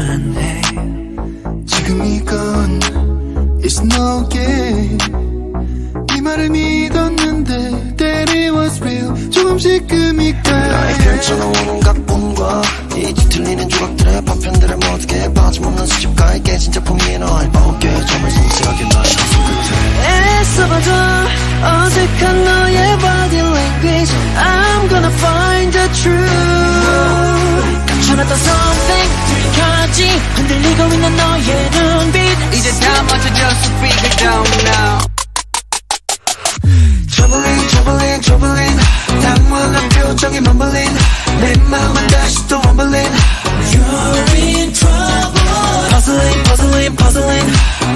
말만 해. 지금 이건 It's no game. 네 말을 믿었는데 That it was real. 조금씩 금이가 나의 펼쳐놓은 각본과 이 뒤틀리는 조각들의 파편들을 모두게 빠짐없는 수집가에 깨진 작품이 너의 어깨에 점을 섬세하게 나의 손끝에 애써봐도 어색한 너의 body language. I'm gonna find the truth. 감춰놨던 something 들켜지 흔들리고 있는 너의 눈빛. 이제 다 맞춰졌어. Figure it out now. Troubling, troubling 당황한 표정이 mumbling. 내 맘은 다시 또 rumbling. You're in trouble. Puzzling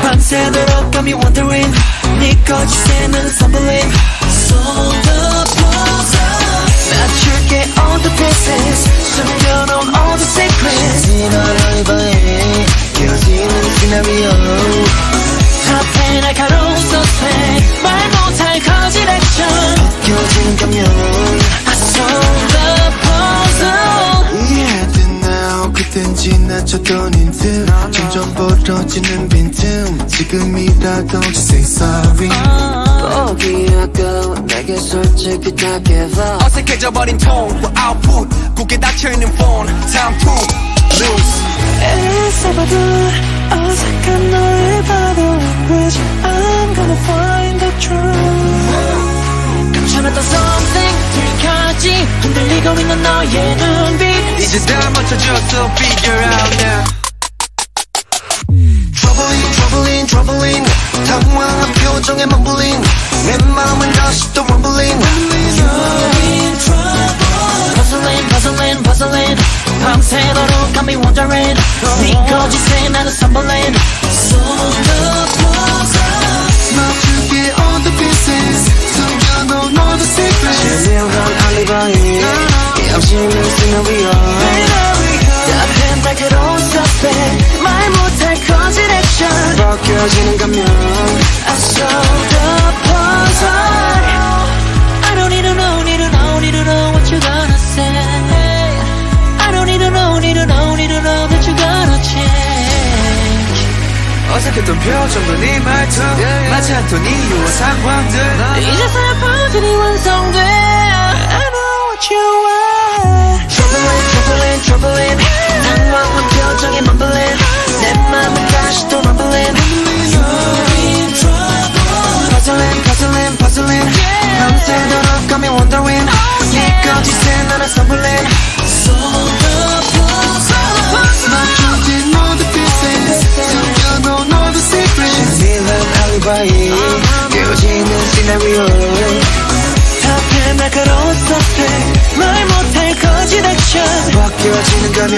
밤새도록 got me wondering. 네 거짓에 난 stumbling. Solve the puzzle. 맞출게 all the pieces. 숨겨놓은 all the secrets. 이런 알바에 깨어지는 시나리오 앞에 날카로운 suspect. 말 못할 거짓 action. 벗겨지는 감정 I solve the puzzle. 이해돼 now. 그땐 지나쳤던 힌트 점점 벌어지는 빈틈. 지금이라도 just say sorry. 보기 아까운 내게 솔직히 다 give up. 어색해져버린 톤과 output 굳게 닫혀있는 폰 Time to lose. 애써봐도 어색한 너의 body language. I'm gonna find the truth. 감춰놨던 something 들켜지 흔들리고 있는 너의 눈빛. 이제 다 맞춰졌어. Figure out now. Troubling 당황한 표정에 mumbling. 내 맘은 다시 또 rumbling. You're in trouble. Puzzling 밤새도록 got me wondering. 네 거짓에 나는 stumbling. Solve the puzzle. 맞출게 all the pieces. 숨겨놓은 all the secrets. 신명한 알리바이 깨어지는 시나리오 앞에 날카로운 suspect. 말 못할 거짓 action. 벗겨지는 감정 I solve the puzzle. I don't need to know what you're gonna say. I don't need to know that you're gonna change. 어색했던 표정과 네 말투 맞지 않던 이유와 상황들 이제서야 퍼즐이 완성돼. I know what you want. Troubling 당황한 표정에 mumbling. 내 맘은 다시 또 rumbling. You're in trouble. Puzzling 밤새도록 got me wondering. 네 거짓에 나는 stumbling. Solve the puzzle. 맞춰진 all the pieces. 숨겨놓은 all the secrets. 신명한 알리바이 깨어지는 시나리오 앞에 날카로운 suspect. 말 못할 거짓 action. 벗겨지는 감정